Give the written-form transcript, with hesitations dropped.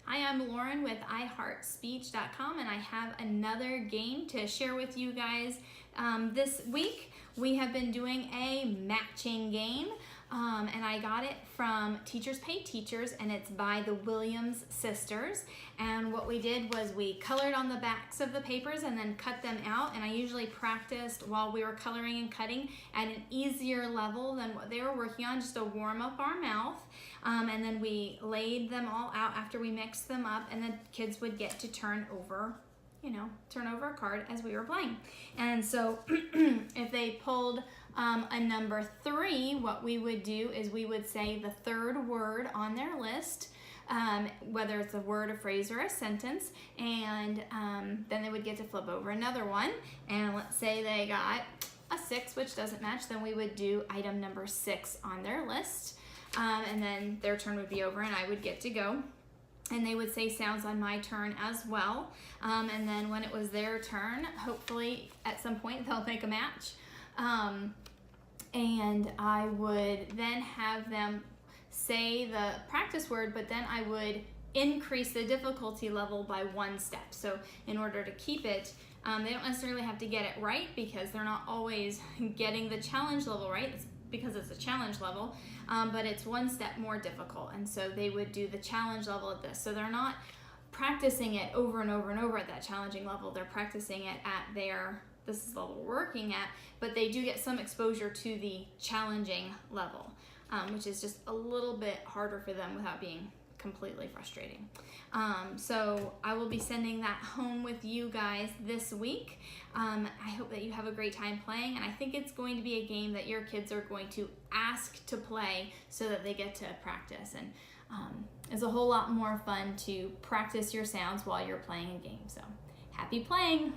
Hi, I'm Lauren with iHeartSpeech.com, and I have another game to share with you guys. This week we have been doing a matching game, and I got it from Teachers Pay Teachers, and it's by the Williams sisters. And what we did was we colored on the backs of the papers and then cut them out, and I usually practiced while we were coloring and cutting at an easier level than what they were working on, just to warm up our mouth. And then we laid them all out after we mixed them up, and the kids would get to turn over a card as we were playing. And so if they pulled a number 3, what we would do is we would say the third word on their list, whether it's a word, a phrase, or a sentence, and then they would get to flip over another one. And let's say they got a 6, which doesn't match, then we would do item number 6 on their list, and then their turn would be over and I would get to go. And they would say sounds on my turn as well. And then when it was their turn, hopefully at some point they'll make a match. And I would then have them say the practice word, but then I would increase the difficulty level by 1 step. So in order to keep it, they don't necessarily have to get it right, because they're not always getting the challenge level right. It's because it's a challenge level, but it's 1 step more difficult. And so they would do the challenge level at this. So they're not practicing it over and over and over at that challenging level. They're practicing it at this is the level we're working at, but they do get some exposure to the challenging level, which is just a little bit harder for them without being completely frustrating. So I will be sending that home with you guys this week. I hope that you have a great time playing, and I think it's going to be a game that your kids are going to ask to play so that they get to practice. And it's a whole lot more fun to practice your sounds while you're playing a game. So happy playing!